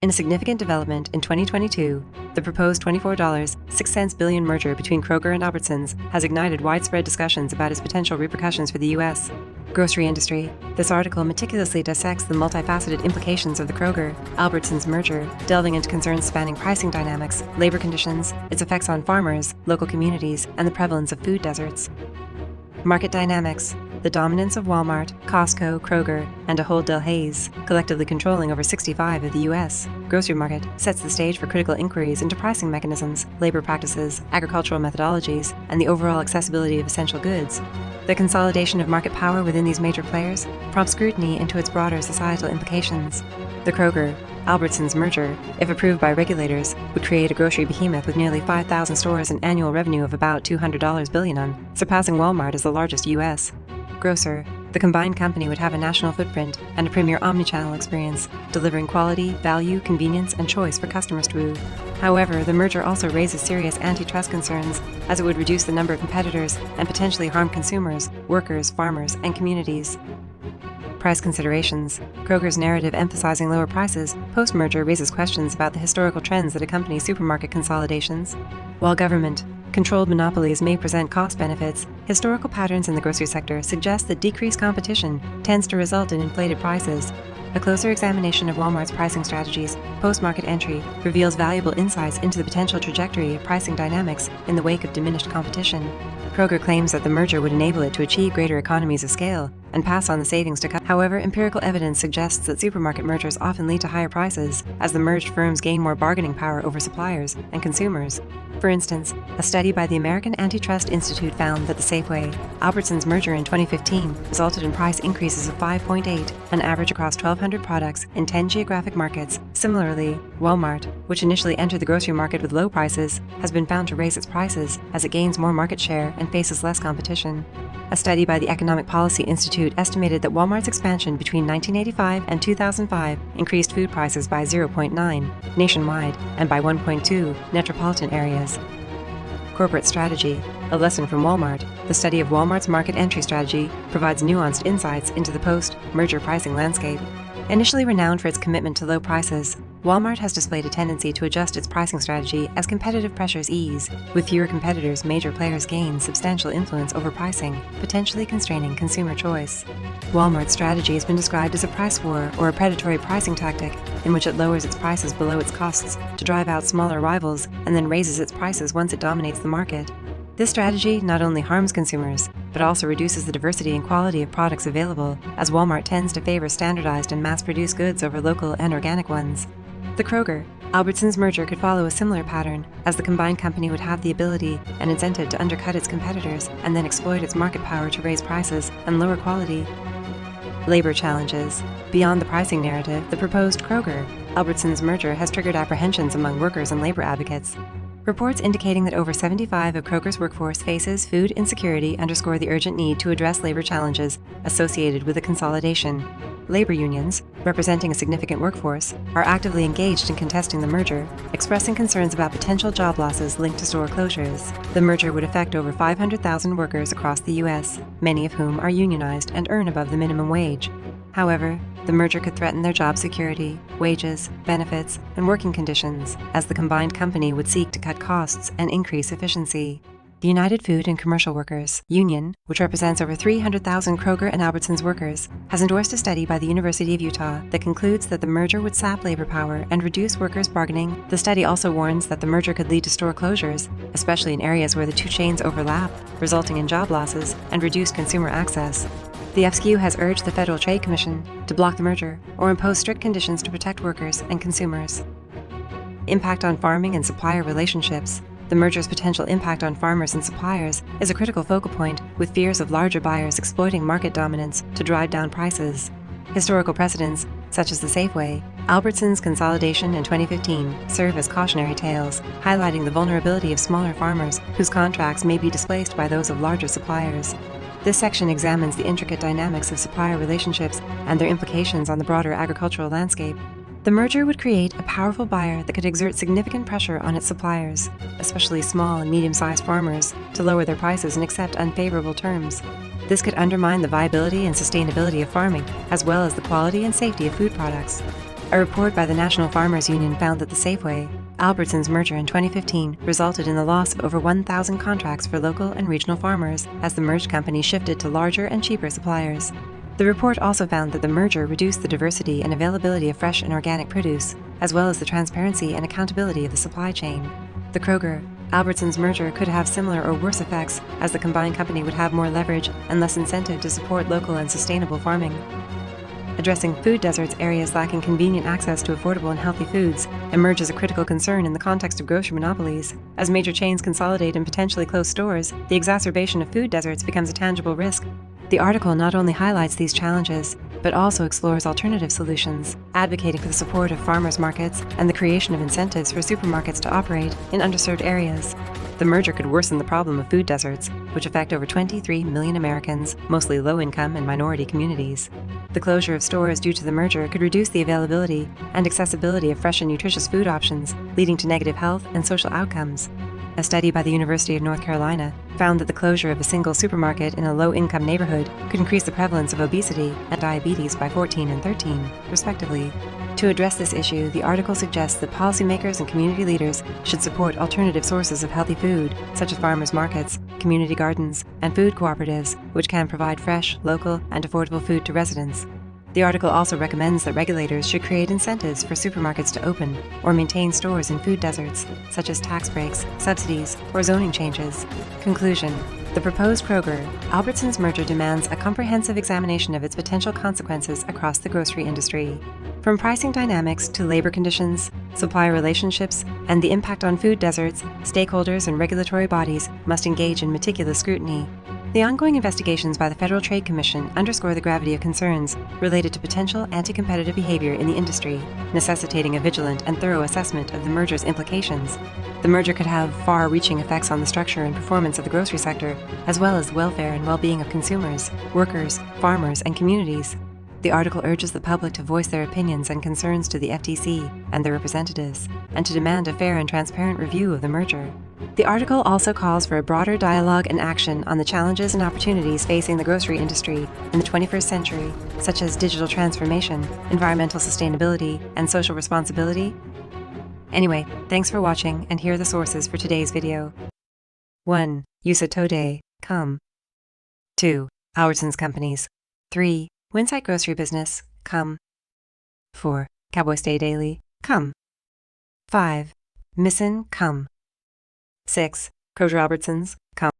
In a significant development in 2022, the proposed $24.06 billion merger between Kroger and Albertsons has ignited widespread discussions about its potential repercussions for the U.S. grocery industry. This article meticulously dissects the multifaceted implications of the Kroger-Albertsons merger, delving into concerns spanning pricing dynamics, labor conditions, its effects on farmers, local communities, and the prevalence of food deserts. Market dynamics. The dominance of Walmart, Costco, Kroger, and Ahold Delhaize, collectively controlling over 65% of the U.S. grocery market, sets the stage for critical inquiries into pricing mechanisms, labor practices, agricultural methodologies, and the overall accessibility of essential goods. The consolidation of market power within these major players prompts scrutiny into its broader societal implications. The Kroger-Albertsons merger, if approved by regulators, would create a grocery behemoth with nearly 5,000 stores and annual revenue of about $200 billion, surpassing Walmart as the largest U.S. grocer. The combined company would have a national footprint and a premier omnichannel experience, delivering quality, value, convenience, and choice for customers to woo. However, the merger also raises serious antitrust concerns, as it would reduce the number of competitors and potentially harm consumers, workers, farmers, and communities. Price considerations. Kroger's narrative emphasizing lower prices post-merger raises questions about the historical trends that accompany supermarket consolidations. While government-controlled monopolies may present cost benefits, historical patterns in the grocery sector suggest that decreased competition tends to result in inflated prices. A closer examination of Walmart's pricing strategies post-market entry reveals valuable insights into the potential trajectory of pricing dynamics in the wake of diminished competition. Kroger claims that the merger would enable it to achieve greater economies of scale and pass on the savings to customers. However, empirical evidence suggests that supermarket mergers often lead to higher prices as the merged firms gain more bargaining power over suppliers and consumers. For instance, a study by the American Antitrust Institute found that the Safeway-Albertsons merger in 2015 resulted in price increases of 5.8 on average across 1,200 products in 10 geographic markets. Similarly, Walmart, which initially entered the grocery market with low prices, has been found to raise its prices as it gains more market share and faces less competition. A study by the Economic Policy Institute estimated that Walmart's expansion between 1985 and 2005 increased food prices by 0.9 nationwide and by 1.2 metropolitan areas. Corporate strategy. A lesson from Walmart. The study of Walmart's market entry strategy provides nuanced insights into the post-merger pricing landscape. Initially renowned for its commitment to low prices, Walmart has displayed a tendency to adjust its pricing strategy as competitive pressures ease. With fewer competitors, major players gain substantial influence over pricing, potentially constraining consumer choice. Walmart's strategy has been described as a price war or a predatory pricing tactic, in which it lowers its prices below its costs to drive out smaller rivals and then raises its prices once it dominates the market. This strategy not only harms consumers, but also reduces the diversity and quality of products available, as Walmart tends to favor standardized and mass-produced goods over local and organic ones. The Kroger-Albertsons merger could follow a similar pattern, as the combined company would have the ability and incentive to undercut its competitors and then exploit its market power to raise prices and lower quality. Labor challenges. Beyond the pricing narrative, the proposed Kroger-Albertsons merger has triggered apprehensions among workers and labor advocates. Reports indicating that over 75% of Kroger's workforce faces food insecurity underscore the urgent need to address labor challenges associated with the consolidation. Labor unions, representing a significant workforce, are actively engaged in contesting the merger, expressing concerns about potential job losses linked to store closures. The merger would affect over 500,000 workers across the U.S., many of whom are unionized and earn above the minimum wage. However, the merger could threaten their job security, wages, benefits, and working conditions, as the combined company would seek to cut costs and increase efficiency. The United Food and Commercial Workers Union, which represents over 300,000 Kroger and Albertsons workers, has endorsed a study by the University of Utah that concludes that the merger would sap labor power and reduce workers' bargaining. The study also warns that the merger could lead to store closures, especially in areas where the two chains overlap, resulting in job losses and reduced consumer access. The FSCU has urged the Federal Trade Commission to block the merger or impose strict conditions to protect workers and consumers. Impact on farming and supplier relationships. The merger's potential impact on farmers and suppliers is a critical focal point, with fears of larger buyers exploiting market dominance to drive down prices. Historical precedents, such as the Safeway-Albertsons consolidation in 2015, serve as cautionary tales, highlighting the vulnerability of smaller farmers whose contracts may be displaced by those of larger suppliers. This section examines the intricate dynamics of supplier relationships and their implications on the broader agricultural landscape. The merger would create a powerful buyer that could exert significant pressure on its suppliers, especially small and medium-sized farmers, to lower their prices and accept unfavorable terms. This could undermine the viability and sustainability of farming, as well as the quality and safety of food products. A report by the National Farmers Union found that the Safeway Albertsons merger in 2015 resulted in the loss of over 1,000 contracts for local and regional farmers as the merged company shifted to larger and cheaper suppliers. The report also found that the merger reduced the diversity and availability of fresh and organic produce, as well as the transparency and accountability of the supply chain. The Kroger-Albertsons merger could have similar or worse effects, as the combined company would have more leverage and less incentive to support local and sustainable farming. Addressing food deserts, areas lacking convenient access to affordable and healthy foods, emerge as a critical concern in the context of grocery monopolies. As major chains consolidate and potentially close stores, the exacerbation of food deserts becomes a tangible risk. The article not only highlights these challenges, but also explores alternative solutions, advocating for the support of farmers markets and the creation of incentives for supermarkets to operate in underserved areas. The merger could worsen the problem of food deserts, which affect over 23 million Americans, mostly low-income and minority communities. The closure of stores due to the merger could reduce the availability and accessibility of fresh and nutritious food options, leading to negative health and social outcomes. A study by the University of North Carolina found that the closure of a single supermarket in a low-income neighborhood could increase the prevalence of obesity and diabetes by 14 and 13, respectively. To address this issue, the article suggests that policymakers and community leaders should support alternative sources of healthy food, such as farmers' markets, community gardens, and food cooperatives, which can provide fresh, local, and affordable food to residents. The article also recommends that regulators should create incentives for supermarkets to open or maintain stores in food deserts, such as tax breaks, subsidies, or zoning changes. Conclusion: the proposed Kroger-Albertsons merger demands a comprehensive examination of its potential consequences across the grocery industry. From pricing dynamics to labor conditions, supplier relationships, and the impact on food deserts, stakeholders and regulatory bodies must engage in meticulous scrutiny. The ongoing investigations by the Federal Trade Commission underscore the gravity of concerns related to potential anti-competitive behavior in the industry, necessitating a vigilant and thorough assessment of the merger's implications. The merger could have far-reaching effects on the structure and performance of the grocery sector, as well as the welfare and well-being of consumers, workers, farmers, and communities. The article urges the public to voice their opinions and concerns to the FTC and their representatives, and to demand a fair and transparent review of the merger. The article also calls for a broader dialogue and action on the challenges and opportunities facing the grocery industry in the 21st century, such as digital transformation, environmental sustainability, and social responsibility. Anyway, thanks for watching, and here are the sources for today's video. 1. Usatode.com. 2. Albertsons Companies. 3. Winsight Grocery Business.com. 4. Cowboy Stay Daily.com. 5. Missin.com. 6. Kroger Albertsons.com.